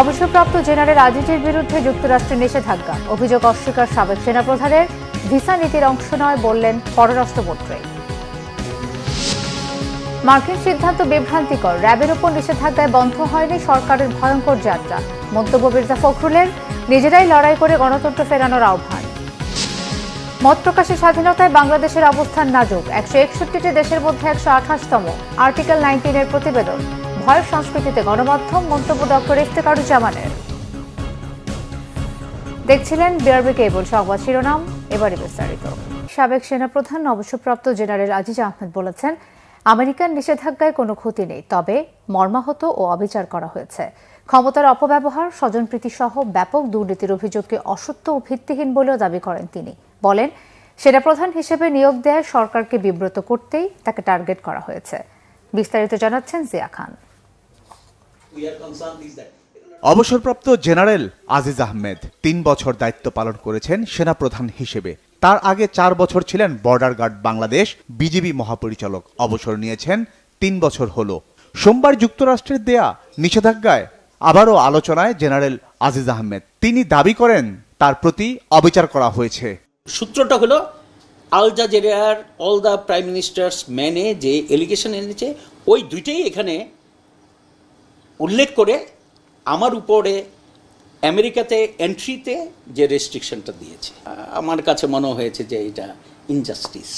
অবসরপ্রাপ্ত জেনারেল আজিজের বিরুদ্ধে যুক্তরাষ্ট্রের নিষেধাজ্ঞা, অভিযোগ অস্বীকার সাবেক সেনাপ্রধানের। ভিসা নীতির অংশ নয় বললেন পররাষ্ট্রমন্ত্রী। মার্কিন সিদ্ধান্ত বিভ্রান্তিকর, র্যাবের উপর নিষেধাজ্ঞায় বন্ধ হয়নি সরকারের ভয়ঙ্কর যাত্রা। মন্তব্য মির্জা ফখরুলের, নিজেরাই লড়াই করে গণতন্ত্র ফেরানোর আহ্বান। মত প্রকাশের স্বাধীনতায় বাংলাদেশের অবস্থান নাজুক, 161টি দেশের মধ্যে 128তম। আর্টিকেল 19-এর প্রতিবেদন। ভয়ের সংস্কৃতিতে গণমাধ্যম, মন্তব্য ডক্টর ইফতেখারুজ্জামানের। দেখছিলেন বিআরবি কেবল সংবাদ শিরোনাম, এবারে বিস্তারিত। সাবেক সেনাপ্রধান অবসরপ্রাপ্ত জেনারেল আজিজ আহমেদ বলেছেন, আমেরিকার নিষেধাজ্ঞায় কোনো ক্ষতি নেই, তবে মর্মাহত ও অবিচার করা হয়েছে। ক্ষমতার অপব্যবহার, স্বজনপ্রীতি সহ ব্যাপক দুর্নীতির অভিযোগকে অসত্য ও ভিত্তিহীন বলেও দাবি করেন তিনি। বলেন, সেনাপ্রধান হিসেবে নিয়োগ দেয় সরকারকে বিব্রত করতেই তাকে টার্গেট করা হয়েছে। বিস্তারিত জানাচ্ছেন জিয়া খান। অবসরপ্রাপ্ত জেনারেল আজিজ আহমেদ 3 বছর দায়িত্ব পালন করেছেন সেনাপ্রধান হিসেবে। তার আগে 4 বছর ছিলেন বর্ডার গার্ড বাংলাদেশ বিজিবি মহাপরিচালক। অবসর নিয়েছেন 3 বছর হল। সোমবার যুক্তরাষ্ট্রের দেয়া নিষেধাজ্ঞায় আবারও আলোচনায় জেনারেল আজিজ আহমেদ। তিনি দাবি করেন তার প্রতি অবিচার করা হয়েছে। সূত্রটা হলো আল জাজিরার অল দ্য প্রাইম মিনিস্টার্স ম্যানে যে এলিগেশন এনেছে, ওই দুইটাই এখানে উল্লেখ করে আমার উপরে আমেরিকাতে এন্ট্রিতে যে রেস্ট্রিকশনটা দিয়েছে, আমার কাছে মনে হয়েছে যে এটা injustice,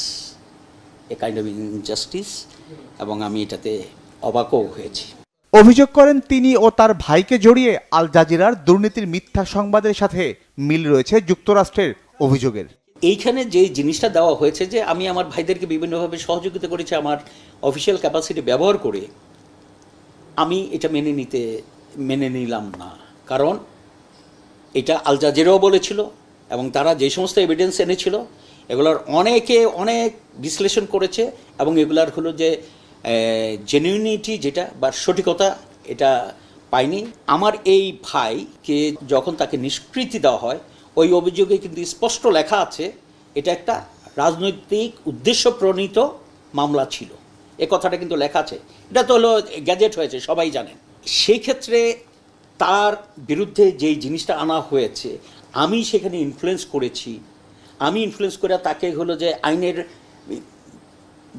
a kind of injustice, এবং আমি এটাতে অবাকও হয়েছি। অভিযোগ করেন তিনি ও তার ভাইকে জড়িয়ে আল জাজিরার দুর্নীতির মিথ্যা সংবাদের সাথে মিল রয়েছে যুক্তরাষ্ট্রের অভিযোগের। এইখানে যে জিনিসটা দেওয়া হয়েছে যে আমি আমার ভাইদেরকে বিভিন্নভাবে সহযোগিতা করেছি আমার অফিসিয়াল ক্যাপাসিটি ব্যবহার করে, আমি এটা মেনে নিলাম না। কারণ এটা আল জাজিরাও বলেছিল এবং তারা যে সমস্ত এভিডেন্স এনেছিল এগুলোর অনেকে অনেক বিশ্লেষণ করেছে এবং এগুলার হলো যে জেনুইনিটি যেটা বা সঠিকতা এটা পাইনি। আমার এই ভাইকে যখন তাকে নিষ্কৃতি দেওয়া হয়, ওই অভিযোগে কিন্তু স্পষ্ট লেখা আছে এটা একটা রাজনৈতিক উদ্দেশ্য প্রণীত মামলা ছিল, এ কথাটা কিন্তু লেখা আছে। এটা তো হলো গ্যাজেট হয়েছে, সবাই জানেন। সেই ক্ষেত্রে তার বিরুদ্ধে যেই জিনিসটা আনা হয়েছে, আমি সেখানে ইনফ্লুয়েন্স করেছি, আমি ইনফ্লুয়েন্স করে তাকে হলো যে আইনের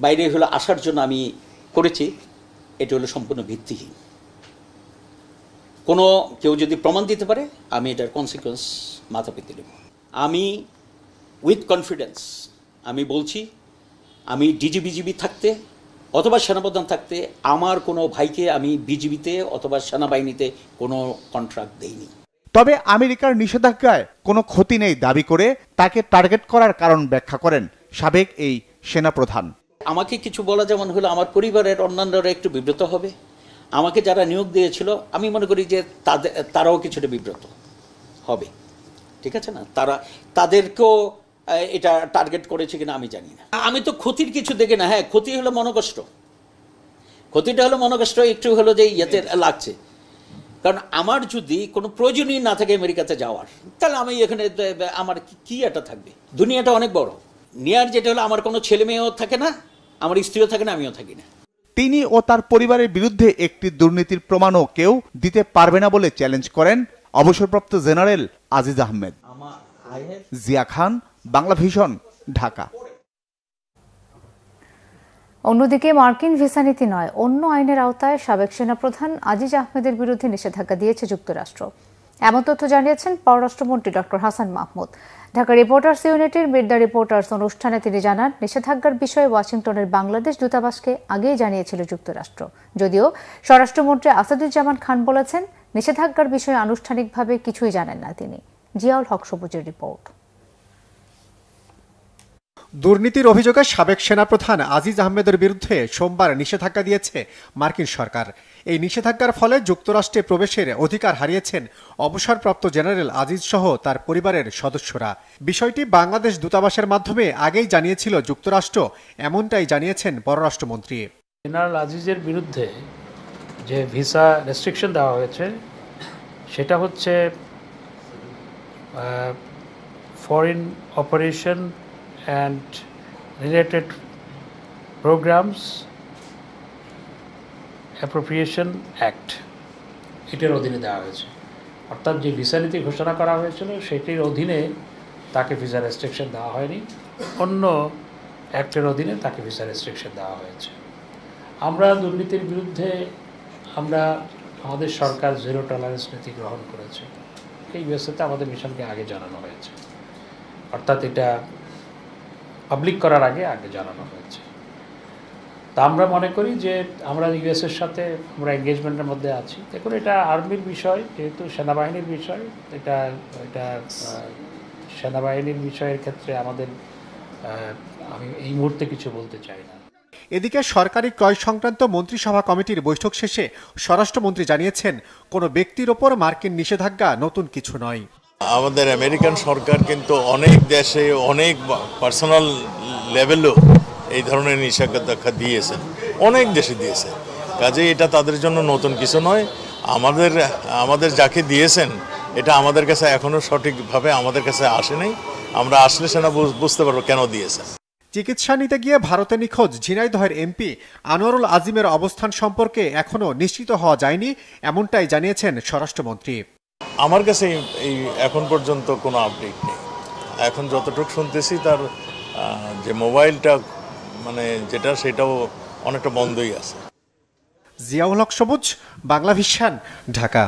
বাইরে হলো আসার জন্য আমি করেছি, এটা হলো সম্পূর্ণ ভিত্তিহীন। কোনো কেউ যদি প্রমাণ দিতে পারে আমি এটার কনসিকুয়েন্স মাথা পেতে নেব। আমি উইথ কনফিডেন্স আমি বলছি, আমি বিজিবি থাকতে অথবা সেনাপ্রধান থাকতে আমার কোনো ভাইকে আমি বিজিবিতে অথবা সেনাবাহিনীতে কোনো কন্ট্রাক্ট দেইনি। তবে আমেরিকার নিষেধাজ্ঞায় কোনো ক্ষতি নেই দাবি করে তাকে টার্গেট করার কারণ ব্যাখ্যা করেন সাবেক এই সেনাপ্রধান। আমাকে কিছু বলা যেমন হলো আমার পরিবারের অন্যান্যরা একটু বিব্রত হবে, আমাকে যারা নিয়োগ দিয়েছিল আমি মনে করি যে তারাও কিছুটা বিব্রত হবে, ঠিক আছে না? তাদেরকেও এটা টার্গেট করেছে কিনা আমি জানি না। আমি তো ক্ষতির কিছু দেখি না। হ্যাঁ, ক্ষতি হলো মনোকষ্ট, ক্ষতিটা হলো মনোকষ্ট একটু হলো যে ইয়েতে লাগছে। কারণ আমার যদি কোনো প্রয়োজনই না থাকে আমেরিকাতে যাওয়ার, তাহলে আমি এখানে আমার কি একটা থাকবে? দুনিয়াটা অনেক বড়। নিয়ার যেটা হলো আমার কোনো ছেলে মেয়েও থাকে না, আমার স্ত্রীও থাকে না, আমিও থাকি না। তিনি ও তার পরিবারের বিরুদ্ধে একটি দুর্নীতির প্রমাণও কেউ দিতে পারবে না বলে চ্যালেঞ্জ করেন অবসরপ্রাপ্ত জেনারেল আজিজ আহমেদ। জিয়া খান, বাংলা ভিশন, ঢাকা। অন্যদিকে মার্কিন ভিসা নীতি নয়, অন্য আইনের আওতায় সাবেক সেনাপ্রধান আজিজ আহমেদের বিরুদ্ধে নিষেধাজ্ঞা দিয়েছে যুক্তরাষ্ট্র। এমন তথ্য জানিয়েছেন পররাষ্ট্রমন্ত্রী ডক্টর হাসান মাহমুদ। ঢাকা রিপোর্টার্স ইউনিটির মিট দ্য রিপোর্টার্স অনুষ্ঠানে তিনি জানান, নিষেধাজ্ঞার বিষয়ে ওয়াশিংটনের বাংলাদেশ দূতাবাসকে আগেই জানিয়েছিল যুক্তরাষ্ট্র। যদিও স্বরাষ্ট্রমন্ত্রী আসাদুজ্জামান খান বলেছেন, নিষেধাজ্ঞার বিষয়ে আনুষ্ঠানিকভাবে কিছুই জানেন না তিনি। জিয়াউল হক সবুজের রিপোর্ট। দুর্নীতির অভিযোগে সাবেক সেনাপ্রধান আজিজ আহমেদের বিরুদ্ধে সোমবার নিষেধাজ্ঞা দিয়েছে মার্কিন সরকার। এই নিষেধাজ্ঞার ফলে যুক্তরাষ্ট্রে প্রবেশের অধিকার হারিয়েছেন অবসরপ্রাপ্ত জেনারেল আজিজ সহ তার পরিবারের সদস্যরা। বিষয়টি বাংলাদেশ দূতাবাসের মাধ্যমে আগেই জানিয়েছিল যুক্তরাষ্ট্র, এমনটাই জানিয়েছেন পররাষ্ট্রমন্ত্রী। জেনারেল আজিজের বিরুদ্ধে যে ভিসা রেস্ট্রিকশন দেওয়া হয়েছে সেটা হচ্ছে foreign operation and related programs appropriation act এটার অধীনে দেওয়া হয়েছে। অর্থাৎ যে ভিসা নীতি ঘোষণা করা হয়েছিল সেটির অধীনে তাকে ভিসা রেস্ট্রিকশন দেওয়া হয়নি, অন্য অ্যাক্টের অধীনে তাকে ভিসা রেস্ট্রিকশন দেওয়া হয়েছে। আমরা দুর্নীতির বিরুদ্ধে আমাদের সরকার জিরো টলারেন্স নীতি গ্রহণ করেছে। এই ব্যবস্থাতে আমাদের মিশনকে আগে জানানো হয়েছে, অর্থাৎ এটা পাবলিক করার আগে জানানো হয়েছে। তা আমরা মনে করি যে আমরা ইউএসের সাথে আমরা এঙ্গেজমেন্টের মধ্যে আছি। দেখুন, এটা আর্মির বিষয়, যেহেতু সেনাবাহিনীর বিষয়, এটা সেনাবাহিনীর বিষয়ের ক্ষেত্রে আমি এই মুহূর্তে কিছু বলতে চাই না। এদিকে সরকারি ক্রয় সংক্রান্ত মন্ত্রিসভা কমিটির বৈঠক শেষে স্বরাষ্ট্রমন্ত্রী জানিয়েছেন, কোনো ব্যক্তির ওপর মার্কিন নিষেধাজ্ঞা নতুন কিছু নয়। আমাদের আমেরিকান সরকার কিন্তু অনেক দেশে অনেক পার্সোনাল লেভেলও এই ধরনের নিষেধাজ্ঞা দিয়েছেন, অনেক দেশে দিয়েছে। কাজে এটা তাদের জন্য নতুন কিছু নয়। আমাদের যাকে দিয়েছেন এটা আমাদের কাছে এখনো সঠিকভাবে আমাদের কাছে আসেনি। আমরা আসলে সেটা বুঝতে পারবো কেন দিয়েছেন। চিকিৎসা নিতে গিয়ে ভারতে নিখোঁজ ঝিনাইদহের এমপি আনোয়ারুল আজিমের অবস্থান সম্পর্কে এখনো নিশ্চিত হওয়া যায়নি, এমনটাই জানিয়েছেন স্বরাষ্ট্রমন্ত্রী। আমার কাছে এই এখন পর্যন্ত কোনো আপডেট নেই। এখন যতটুকু শুনতেছি তার যে মোবাইলটা সেটাও অনেকটা বন্ধই আছে। জিয়াউল হক সবুজ, বাংলা ভিশন, ঢাকা।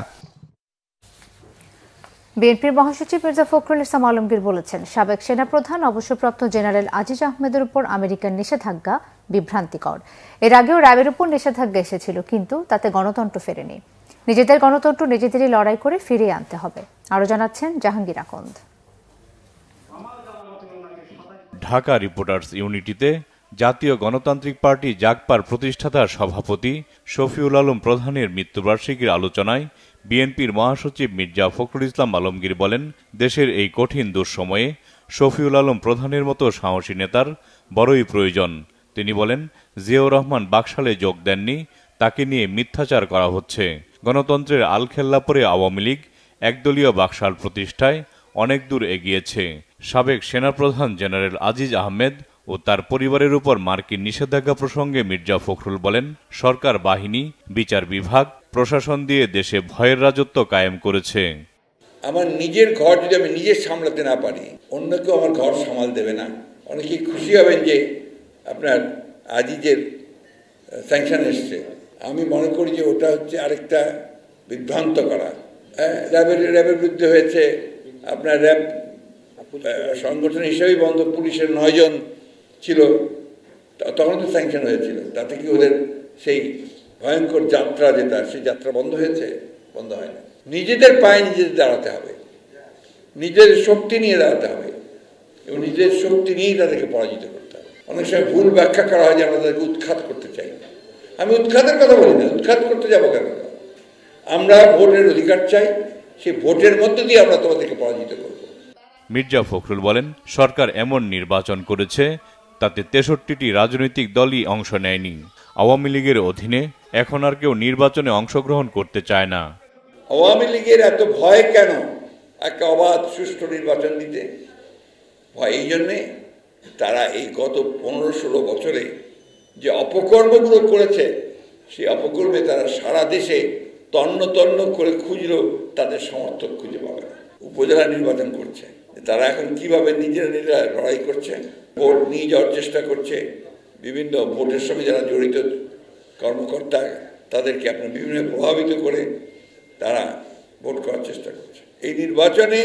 বিএনপির মহাসচিব মির্জা ফখরুল ইসলাম আলমগীর বলেছেন, সাবেক সেনাপ্রধান অবসরপ্রাপ্ত জেনারেল আজিজ আহমেদের উপর আমেরিকার নিষেধাজ্ঞা বিভ্রান্তিকর। এর আগেও র্যাবের উপর নিষেধাজ্ঞা এসেছিল, কিন্তু তাতে গণতন্ত্র ফেরেনি। নিজেদের গণতন্ত্র নিজেদেরই লড়াই করে ফিরিয়ে আনতে হবে। আরও জানাচ্ছেন জাহাঙ্গীর আকন্দ। ঢাকা রিপোর্টার্স ইউনিটিতে জাতীয় গণতান্ত্রিক পার্টি জাগপার প্রতিষ্ঠাতার সভাপতি শফিউল আলম প্রধানের মৃত্যুবার্ষিকীর আলোচনায় বিএনপির মহাসচিব মির্জা ফখরুল ইসলাম আলমগীর বলেন, দেশের এই কঠিন দুঃসময়ে শফিউল আলম প্রধানের মতো সাহসী নেতার বড়ই প্রয়োজন। তিনি বলেন, জিয়াউর রহমান বাকশালে যোগ দেননি, তাকে নিয়ে মিথ্যাচার করা হচ্ছে। গণতন্ত্রের আলখেল্লা পরে আওয়ামী লীগ একদলীয় বাকশাল প্রতিষ্ঠায় অনেক দূর এগিয়েছে। সাবেক সেনাপ্রধান জেনারেল আজিজ আহমেদ ও তার পরিবারের উপর মার্কিন নিষেধাজ্ঞা প্রসঙ্গে মির্জা ফখরুল বলেন, সরকার বাহিনী, বিচার বিভাগ, প্রশাসন দিয়ে দেশে ভয়ের রাজত্ব কায়েম করেছে। আমার নিজের ঘর যদি আমি নিজে সামলাতে না পারি, অন্য কেউ আমার ঘর সামাল দেবে না। অনেকেই খুশি হবেন যে আপনার আজিজের স্যাংশন এসছে। আমি মনে করি যে ওটা হচ্ছে আরেকটা বিভ্রান্ত করা। র্যাবের বিরুদ্ধে হয়েছে, আপনার র্যাব সংগঠন হিসেবেই বন্ধ, পুলিশের 9 জন ছিল, তখন তো স্যাংশন হয়েছিল। তাতে কি ওদের সেই ভয়ঙ্কর যাত্রা যেটা, সেই যাত্রা বন্ধ হয়েছে? বন্ধ হয় না। নিজেদের পায়ে নিজেদের দাঁড়াতে হবে, নিজের শক্তি নিয়ে দাঁড়াতে হবে এবং নিজের শক্তি নিয়েই তাদেরকে পরাজিত করতে হবে। অনেক সময় ভুল ব্যাখ্যা করা হয় যে আমরা তাদেরকে উৎখাত করতে চাই। আমি উৎখাতের কথা বলি না, উৎখাত করতে যাবো কেন? আমরা ভোটের অধিকার চাই, সেই ভোটের মধ্য দিয়ে আমরা তোমাদেরকে পরাজিত করব। মির্জা ফখরুল বলেন, সরকার এমন নির্বাচন করেছে তাতে 63টি রাজনৈতিক দলই অংশ নেয়নি। আওয়ামী লীগের অধীনে এখন আর কেউ নির্বাচনে অংশগ্রহণ করতে চায় না। আওয়ামী লীগের এত ভয় কেন একটা অবাধ সুষ্ঠু নির্বাচন দিতে? ভয় এই জন্যে, তারা এই গত 15-16 বছরে যে অপকর্মগুলো করেছে, সেই অপকর্মে তারা সারা দেশে তন্ন তন্ন করে খুঁজলেও তাদের সমর্থক খুঁজে পাবে না। উপজেলা নির্বাচন করছে, তারা এখন কিভাবে নিজেরা লড়াই করছে, ভোট নিয়ে যাওয়ার চেষ্টা করছে। বিভিন্ন ভোটের সঙ্গে যারা জড়িত কর্মকর্তা, তাদেরকে আপনার বিভিন্ন প্রভাবিত করে তারা ভোট করার চেষ্টা করছে। এই নির্বাচনে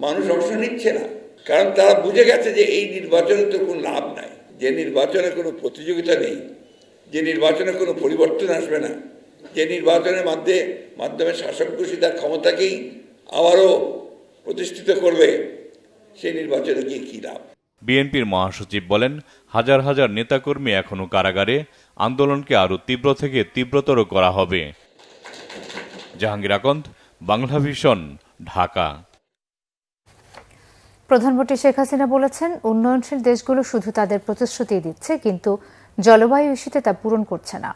মানুষ অংশ নিচ্ছে না, কারণ তারা বুঝে গেছে যে এই নির্বাচনে তো কোনো লাভ নাই, যে নির্বাচনে কোনো প্রতিযোগিতা নেই, যে নির্বাচনে কোনো পরিবর্তন আসবে না, যে নির্বাচনের মাধ্যমে শাসক গোষ্ঠী তার ক্ষমতাকেই আবারও প্রতিষ্ঠিত করবে, সেই নির্বাচনে গিয়ে কী লাভ? বিএনপির মহাসচিব বলেন, হাজার হাজার নেতাকর্মী এখনো কারাগারে, আন্দোলনকে আরও তীব্র থেকে তীব্রতর করা হবে। জাহাঙ্গীর আকন্দ, বাংলা ভিশন, ঢাকা। প্রধানমন্ত্রী শেখ হাসিনা বলেছেন, উন্নয়নশীল দেশগুলো শুধু তাদের প্রতিশ্রুতি দিচ্ছে, কিন্তু জলবায়ু ইস্যুতে তা পূরণ করছে না।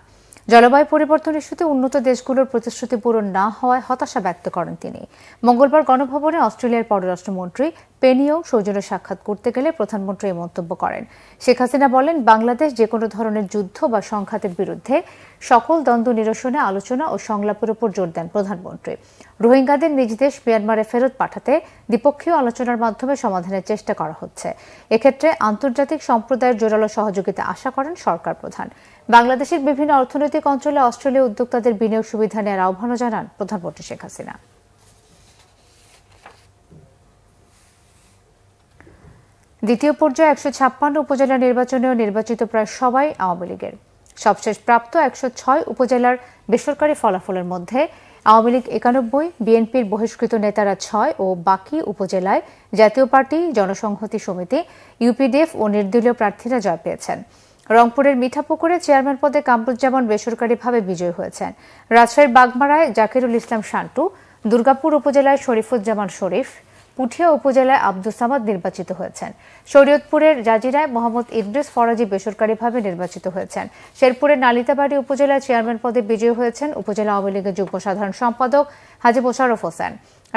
জলবায়ু পরিবর্তন ইস্যুতে উন্নত দেশগুলোর প্রতিশ্রুতি পূরণ না হওয়ায় হতাশা ব্যক্ত করেন তিনি। মঙ্গলবার গণভবনে অস্ট্রেলিয়ার পররাষ্ট্রমন্ত্রী পেনিও সৌজন্য সাক্ষাৎ করতে গেলে প্রধানমন্ত্রী এই মন্তব্য করেন। শেখ হাসিনা বলেন, বাংলাদেশ যে কোনো ধরনের যুদ্ধ বা সংঘাতের বিরুদ্ধে সকল দ্বন্দ্ব নিরসনে আলোচনা ও সংলাপের উপর জোর দেন প্রধানমন্ত্রী। রোহিঙ্গাদের নিজ দেশ মিয়ানমারে ফেরত পাঠাতে দ্বিপক্ষীয় আলোচনার মাধ্যমে সমাধানের চেষ্টা করা হচ্ছে। এক্ষেত্রে আন্তর্জাতিক সম্প্রদায়ের জোরালো সহযোগিতা আশা করেন সরকার প্রধান। বাংলাদেশের বিভিন্ন অর্থনৈতিক অঞ্চলে অস্ট্রেলীয় উদ্যোক্তাদের বিনিয়োগ সুবিধা নেওয়ার আহ্বানও জানান প্রধানমন্ত্রী শেখ হাসিনা। দ্বিতীয় পর্যায়ে ১৫৬ উপজেলা নির্বাচনেও নির্বাচিত প্রায় সবাই আওয়ামী লীগের। সবশেষ প্রাপ্ত ১০৬ উপজেলার বেসরকারি ফলাফলের মধ্যে আওয়ামী লীগ ৯১, বিএনপির বহিষ্কৃত নেতারা ৬ ও বাকি উপজেলায় জাতীয় পার্টি, জনসংহতি সমিতি, ইউপিডিএফ ও নির্দলীয় প্রার্থীরা জয় পেয়েছেন। রংপুরের মিঠাপুকুরে চেয়ারম্যান পদে কামরুজ্জামান বেসরকারিভাবে বিজয়ী হয়েছেন। রাজশাহীর বাগমারায় জাকিরুল ইসলাম শান্টু, দুর্গাপুর উপজেলায় শরীফুজ্জামান শরীফ, পুঠিয়া উপজেলায় আব্দুস সামাদ নির্বাচিত হয়েছেন। শরীয়তপুরের জাজিরায় মোহাম্মদ ইদ্রিস ফরাজি বেসরকারিভাবে নির্বাচিত হয়েছেন। শেরপুরের নালিতাবাড়ী উপজেলায় চেয়ারম্যান পদে বিজয়ী হয়েছেন উপজেলা আওয়ামী লীগের যুগ্ম সাধারণ সম্পাদক হাজী মোশাররফ হোসেন।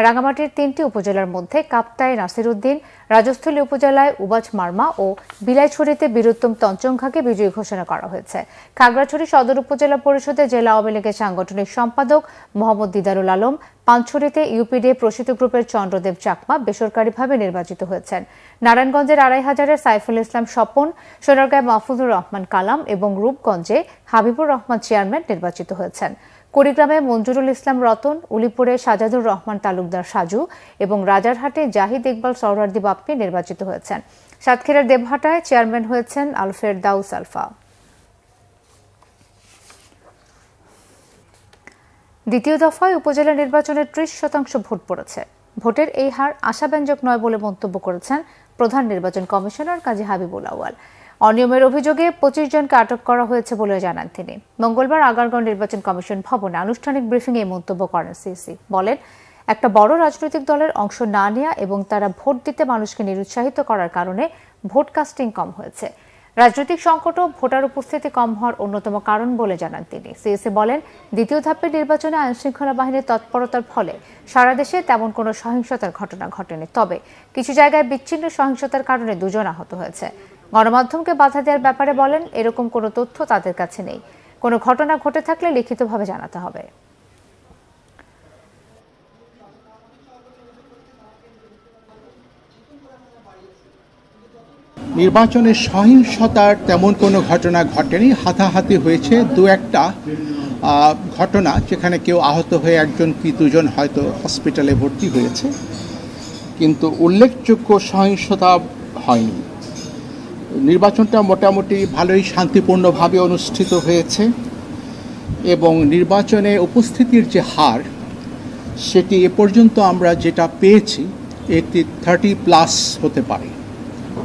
রাঙামাটির ৩টি উপজেলার মধ্যে কাপ্তায় নাসির উদ্দিন, রাজস্থলী উপজেলায় উবাচ মার্মা ও বিলাইছড়িতে বীরুত্তম তঞ্চঙ্ঘাকে বিজয়ী ঘোষণা করা হয়েছে। খাগড়াছড়ি সদর উপজেলা পরিষদে জেলা আওয়ামী লীগের সাংগঠনিক সম্পাদক মোহাম্মদ দিদারুল আলম, পানছড়িতে ইউপিডিএফ প্রসিত গ্রুপের চন্দ্রদেব চাকমা বেসরকারিভাবে নির্বাচিত হয়েছেন। নারায়ণগঞ্জের ২৫০০ সাইফুল ইসলাম স্বপন, সোনারগাঁয় মাহফুজুর রহমান কালাম এবং রূপগঞ্জে হাবিবুর রহমান চেয়ারম্যান নির্বাচিত হয়েছেন। কুড়িগ্রামে মঞ্জুরুল ইসলাম রতন, উলিপুরে সাজাদুর রহমান তালুকদার সাজু এবং রাজারহাটে জাহিদ ইকবাল সওরার্দী বাপ্পি নির্বাচিত হয়েছেন। সাতক্ষীরার দেবহাটায় চেয়ারম্যান হয়েছেন আলফের দাউস আলফা। দ্বিতীয় দফায় উপজেলা নির্বাচনে ৩০% ভোট পড়েছে। ভোটের এই হার আশাব্যঞ্জক নয় বলে মন্তব্য করেছেন প্রধান নির্বাচন কমিশনার কাজী হাবিবুল আউয়াল। অনিয়মের অভিযোগে ২৫ জনকে আটক করা হয়েছে বলে জানান তিনি। মঙ্গলবার আগারগাঁও নির্বাচন কমিশন ভবনে আনুষ্ঠানিক ব্রিফিংয়ে এই মন্তব্য করেন সিসি। বলেন, একটা বড় রাজনৈতিক দলের অংশ না নেওয়া এবং তারা ভোট দিতে মানুষকে নিরুৎসাহিত করার কারণে ভোট কাস্টিং কম হয়েছে। রাজনৈতিক সংকট ও ভোটার উপস্থিতি কম হওয়ার অন্যতম কারণ বলে জানান তিনি। সিএসি বলেন, দ্বিতীয় ধাপের নির্বাচনে আইনশৃঙ্খলা বাহিনীর তৎপরতার ফলে সারা দেশে তেমন কোনো সহিংসতার ঘটনা ঘটেনি। তবে কিছু জায়গায় বিচ্ছিন্ন সহিংসতার কারণে ২ জন আহত হয়েছে। গণমাধ্যমকে বাধা দেওয়ার ব্যাপারে বলেন, এরকম কোনো তথ্য তাদের কাছে নেই। কোনো ঘটনা ঘটে থাকলে লিখিতভাবে জানাতে হবে। নির্বাচনে সহিংসতার তেমন কোনো ঘটনা ঘটেনি। হাতাহাতি হয়েছে ২-১টা ঘটনা, যেখানে কেউ আহত হয়ে একজন কি দুজন হয়তো হসপিটালে ভর্তি হয়েছে, কিন্তু উল্লেখযোগ্য সহিংসতা হয়নি। নির্বাচনটা মোটামুটি ভালোই শান্তিপূর্ণভাবে অনুষ্ঠিত হয়েছে এবং নির্বাচনে উপস্থিতির যে হার, সেটি এ পর্যন্ত আমরা যেটা পেয়েছি এটি 30+ হতে পারে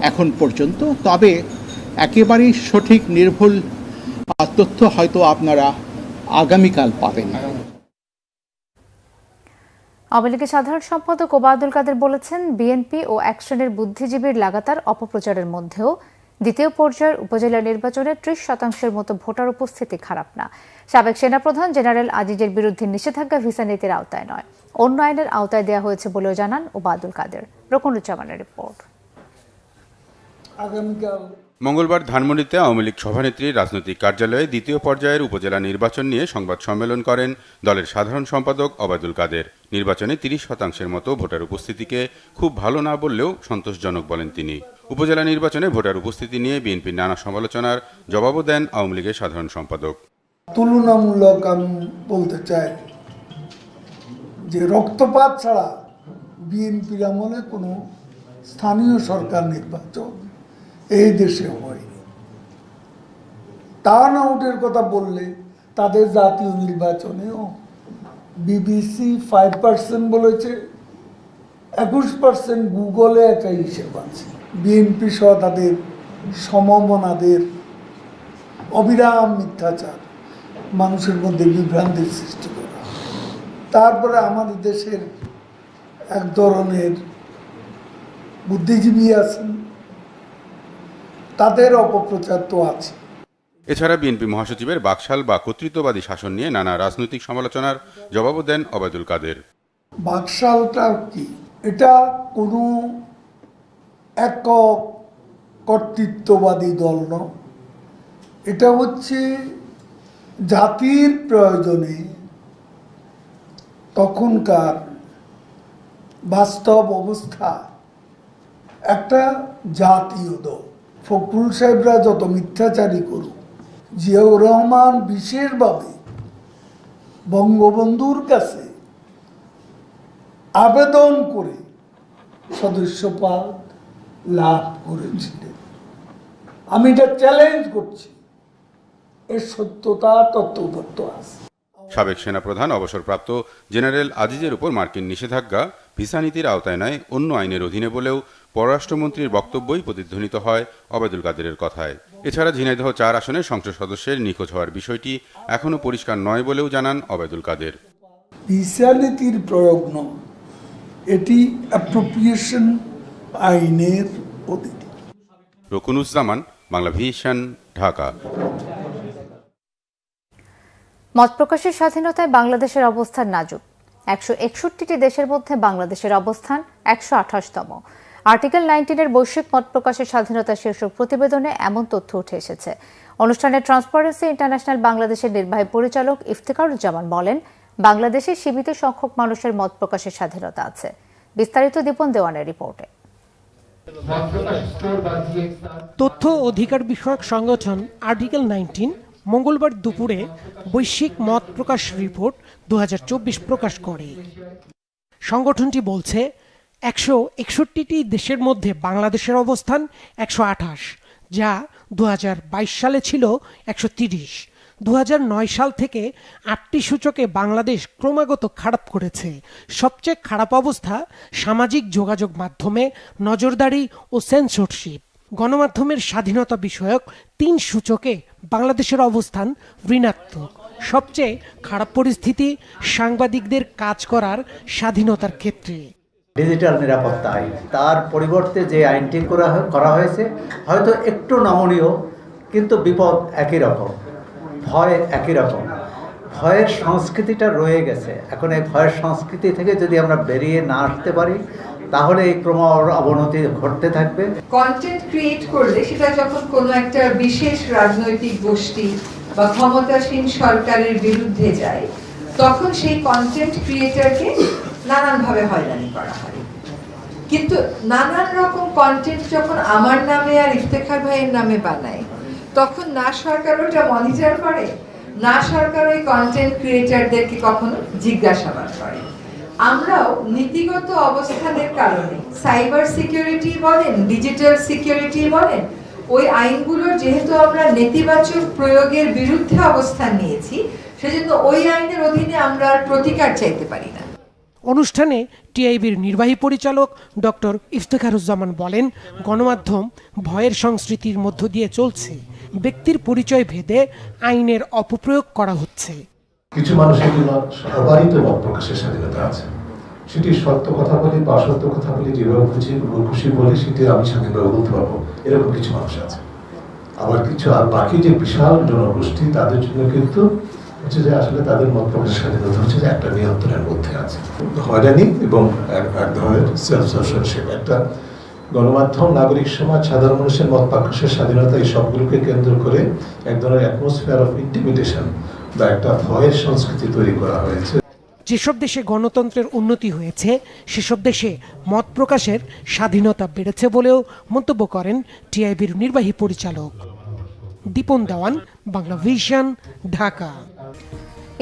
এখন পর্যন্ত। তবে একেবারেই সঠিক নির্ভুল তথ্য হয়তো আপনারা আগামীকাল পাবেন। আওয়ামী লীগের সাধারণ সম্পাদক ওবায়দুল কাদের বলেছেন, বিএনপি ও এক শ্রেণীর বুদ্ধিজীবীর লাগাতার অপপ্রচারের মধ্যেও দ্বিতীয় পর্যায়ের উপজেলা নির্বাচনে ৩০% মতো ভোটার উপস্থিতি খারাপ না। সাবেক সেনাপ্রধান জেনারেল আজিজের বিরুদ্ধে নিষেধাজ্ঞা ভিসা নীতির আওতায় নয়, অন্য আইনের আওতায় দেওয়া হয়েছে বলেও জানান ওবায়দুল কাদের। রকনুজ্জামানের রিপোর্ট। মঙ্গলবার ধানমন্ডিতে আওয়ামী লীগ সভানেত্রীর রাজনৈতিক কার্যালয়ে দ্বিতীয় পর্যায়ের উপজেলা নির্বাচন নিয়ে সংবাদ সম্মেলন করেন দলের সাধারণ সম্পাদক ওবায়দুল কাদের। নির্বাচনে ৩০% মতো ভোটার উপস্থিতিকে খুব ভালো না বললেও সন্তোষজনক বলেন তিনি। উপজেলা নির্বাচনে ভোটার উপস্থিতি নিয়ে বিএনপির নানা সমালোচনার জবাবও দেন আওয়ামী লীগের সাধারণ সম্পাদক। তুলনামূলক আমি বলতে চাই যে রক্তপাত ছাড়া বিএনপির আমলে কোনো স্থানীয় সরকার নির্বাচন এই দেশে হয়নি। টার্ন আউটের কথা বললে তাদের জাতীয় নির্বাচনেও বিবিসি 5% বলেছে, 21% গুগলে একটা হিসেব আছে। বিএনপি সহ তাদের সমমনাদের অবিরাম মিথ্যাচার, মানুষের মধ্যে বিভ্রান্তির সৃষ্টি করা। তারপরে আমাদের দেশের এক ধরনের বুদ্ধিজীবী আছেন, তাদের অপপ্রচার তো আছে। এছাড়া বিএনপি মহাসচিবের বাকশাল বা কর্তৃত্ববাদী শাসন নিয়ে নানা রাজনৈতিক সমালোচনার জবাবও দেন ওবায়দুল কাদের। বাকশালটা কি? এটা কোনো একক কর্তৃত্ববাদী দল নয়, এটা হচ্ছে জাতির প্রয়োজনে তখনকার বাস্তব অবস্থা একটা জাতীয় দল। ফখরুল সাহেবরা যত মিথ্যাচারী করুক, জিয়াউর রহমান বিশেষভাবে বঙ্গবন্ধুর কাছে আবেদন করে সদস্যপদ লাভ করেছিলেন। আমি এটা চ্যালেঞ্জ করছি, এর সত্যতা তথ্য আছে। সাবেক সেনাপ্রধান অবসরপ্রাপ্ত জেনারেল আজিজের উপর মার্কিন নিষেধাজ্ঞা ভিসা নীতির আওতায় নয়, অন্য আইনের অধীনে বলেও পররাষ্ট্রমন্ত্রীর বক্তব্যই প্রতিধ্বনিত হয় ওবায়দুল কাদেরের কথায়। এছাড়া ঝিনাইদহ 4 আসনের সংসদ সদস্যের নিখোঁজ হওয়ার বিষয়টি এখনও পরিষ্কার নয় বলেও জানান ওবায়দুল কাদের। ভিসা নীতির প্রয়োগ নয়, এটি অ্যাপ্রোপ্রিয়েশন আইনের অধীনে। রকুনুজ্জামান, বাংলা ভিশন, ঢাকা। মত প্রকাশের স্বাধীনতায় বাংলাদেশের অবস্থান নাজুক। 161টি দেশের মধ্যে বাংলাদেশের অবস্থান 128তম। আর্টিকেল 19-এর বৈশ্বিক মত প্রকাশের স্বাধীনতা শীর্ষক প্রতিবেদনে এমন তথ্য উঠে এসেছে। অনুষ্ঠানে ট্রান্সপারেন্সি ইন্টারন্যাশনাল বাংলাদেশের নির্বাহী পরিচালক ইফতেখারুজ্জামান বলেন, বাংলাদেশে সীমিত সংখ্যক মানুষের মত প্রকাশের স্বাধীনতা আছে। বিস্তারিত দীপন দেওয়ানের রিপোর্টে। তথ্য অধিকার বিষয়ক সংগঠন আর্টিকেল 19 মঙ্গলবার দুপুরে বৈশ্বিক মত প্রকাশ রিপোর্ট 2024 প্রকাশ করে। সংগঠনটি বলছে 161টি দেশের মধ্যে বাংলাদেশের অবস্থান 128, যা 2022 সালে ছিল 130। 2009 সাল থেকে 8টি সূচকে বাংলাদেশ ক্রমাগত খারাপ করেছে। সবচেয়ে খারাপ অবস্থা সামাজিক যোগাযোগ মাধ্যমে, নজরদারি ও সেন্সরশিপ। গণমাধ্যমের স্বাধীনতা বিষয়ক 3 সূচকে বাংলাদেশের অবস্থান ঋণাত্মক। সবচেয়ে খারাপ পরিস্থিতি সাংবাদিকদের কাজ করার স্বাধীনতার ক্ষেত্রে। ডিজিটাল নিরাপত্তা আইন, তার পরিবর্তে যে আইনটি করা হয়েছে হয়তো একটু নমনীয়, কিন্তু বিপদ একই রকম, ভয় একই রকম। ভয়ের সংস্কৃতিটা রয়ে গেছে। এখন এই ভয়ের সংস্কৃতি থেকে যদি আমরা বেরিয়ে না আসতে পারি, তাহলে এই ক্রম অবনতি ঘটতে থাকবে। কন্টেন্ট ক্রিয়েট করলে সেটা যখন কোনো একটা বিশেষ রাজনৈতিক গোষ্ঠী বা ক্ষমতাসীন সরকারের বিরুদ্ধে যায়, তখন সেই কন্টেন্ট ক্রিয়েটরকে নানানভাবে হয়রানি করা হয়। কিন্তু নানান রকম কন্টেন্ট যখন আমার নামে আর ইফতেখার ভাইয়ের নামে বানায়, তখন না সরকার ওটা মনিটর করে, না সরকার ওই কন্টেন্ট ক্রিয়েটরদেরকে কখনো জিজ্ঞাসাবাদ করে। আমরাও নীতিগত অবস্থানের কারণে সাইবার সিকিউরিটি বলেন, ডিজিটাল সিকিউরিটি বলেন, ওই আইনগুলোর যেহেতু আমরা নেতিবাচক প্রয়োগের বিরুদ্ধে অবস্থান নিয়েছি, সেজন্য ওই আইনের অধীনে আমরা আর প্রতিকার চাইতে পারি না। অনুষ্ঠানে টিআইবির নির্বাহী পরিচালক ডক্টর ইফতেখারুজ্জামান বলেন, গণমাধ্যম ভয়ের সংস্কৃতির মধ্য দিয়ে চলছে। ব্যক্তির পরিচয় ভেদে আইনের অপপ্রয়োগ করা হচ্ছে। কিছু মানুষের জন্য সবারই তো মত প্রকাশের স্বাধীনতা আছে, সেটি সত্য কথা বলি বা অসত্য কথা বলি, যেভাবে খুশি বলি সেটি আমি স্বাধীনভাবে বলতে পারবো, এরকম কিছু মানুষ আছে। আবার কিছু আর বাকি যে বিশাল জনগোষ্ঠী, তাদের জন্য কিন্তু হচ্ছে যে আসলে তাদের মত প্রকাশের স্বাধীনতা হচ্ছে যে একটা নিয়ন্ত্রণের মধ্যে আছে। হয়রানি এবং এক ধরনের সেলফ সেন্সরশিপ, একটা গণমাধ্যম, নাগরিক সমাজ, সাধারণ মানুষের মত প্রকাশের স্বাধীনতা, এই সবগুলোকে কেন্দ্র করে এক ধরনের অ্যাটমসফিয়ার অফ ইন্টিমিডেশন বা একটা ভয়ের সংস্কৃতি তৈরি করা হয়েছে। যেসব দেশে গণতন্ত্রের উন্নতি হয়েছে, সেসব দেশে মত প্রকাশের স্বাধীনতা বেড়েছে বলেও মন্তব্য করেন টিআইবির নির্বাহী পরিচালক। দীপন দেওয়ান, বাংলা ভিশন, ঢাকা।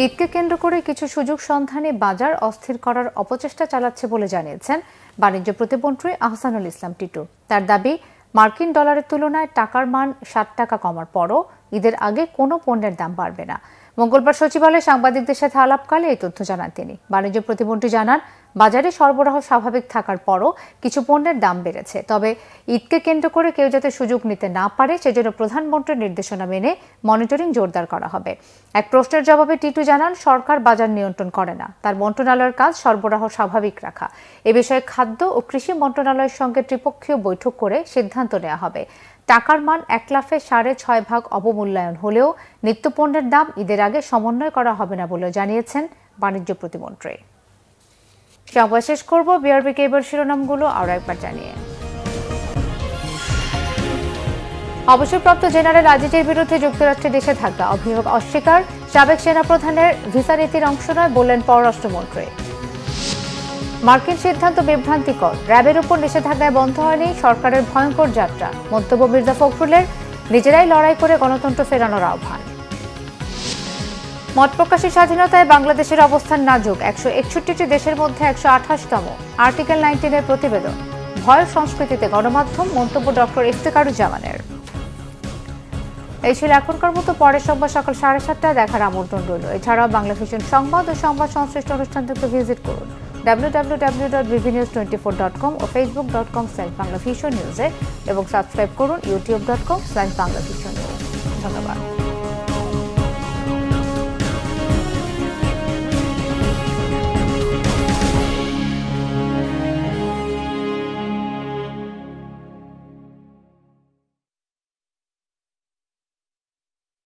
ঈদকে কেন্দ্র করে কিছু সুযোগ সন্ধানে বাজার অস্থির করার অপচেষ্টা চালাচ্ছে বলে জানিয়েছেন বাণিজ্য প্রতিমন্ত্রী আহসানুল ইসলাম টিটু। তার দাবি, মার্কিন ডলারের তুলনায় টাকার মান 60 টাকা কমার পরও ঈদের আগে কোনো পণ্যের দাম বাড়বে না। মঙ্গলবার সচিবালয়ে সাংবাদিকদের সাথে আলাপকালে এই তথ্য জানান তিনি। বাণিজ্য প্রতিমন্ত্রী জানান, বাজারে সরবরাহ স্বাভাবিক থাকার পরও কিছু পণ্যের দাম বেড়েছে। তবে ঈদকে কেন্দ্র করে কেউ যাতে সুযোগ নিতে না পারে, সেজন্য প্রধানমন্ত্রীর নির্দেশনা মেনে মনিটরিং জোরদার করা হবে। এক প্রশ্নের জবাবে টিটু জানান, সরকার বাজার নিয়ন্ত্রণ করে না, তার মন্ত্রণালয়ের কাজ সরবরাহ স্বাভাবিক রাখা। এ বিষয়ে খাদ্য ও কৃষি মন্ত্রণালয়ের সঙ্গে ত্রিপক্ষীয় বৈঠক করে সিদ্ধান্ত নেওয়া হবে। টাকার মান 1 লাফে 6.5 ভাগ অবমূল্যায়ন হলেও নিত্যপণ্যের দাম ঈদের আগে সমন্বয় করা হবে না বলে জানিয়েছেন বাণিজ্য প্রতিমন্ত্রী। সংবাদ শেষ করব, বিআরবি কেবল শিরোনামগুলো আরও একবার জানিয়ে। অবসরপ্রাপ্ত জেনারেল আজিজের বিরুদ্ধে যুক্তরাষ্ট্রে নিষেধাজ্ঞা, অভিযোগ অস্বীকার, সাবেক সেনাপ্রধানের ভিসা নীতির অংশ নয় বললেন পররাষ্ট্রমন্ত্রী। মার্কিন সিদ্ধান্ত বিভ্রান্তিকর, র্যাবের উপর নিষেধাজ্ঞায় বন্ধ হয়নি সরকারের ভয়ঙ্কর যাত্রা, মন্তব্য মির্জা ফখরুলের। নিজেরাই লড়াই করে গণতন্ত্র ফেরানোর আহ্বান। মত প্রকাশের স্বাধীনতায় বাংলাদেশের অবস্থান নাজুক, 161টি দেশের মধ্যে 128তম। আর্টিকেল 19-এর প্রতিবেদন। ভয় সংস্কৃতিতে গণমাধ্যম, মন্তব্য ডক্টর ইফতেখারুজ্জামানের। এই ছিল এখনকার মতো, পরের সোমবার সকাল 7:30টায় দেখার আমন্ত্রণ রইল। এছাড়াও বাংলা ভিশন সংবাদ ও সংবাদ সংশ্লিষ্ট অনুষ্ঠানটিকে ভিজিট করুন www.bbnews24.com ও facebook.com/banglavisionnews এবং সাবস্ক্রাইব করুন youtube.com/banglavisionnews। ধন্যবাদ।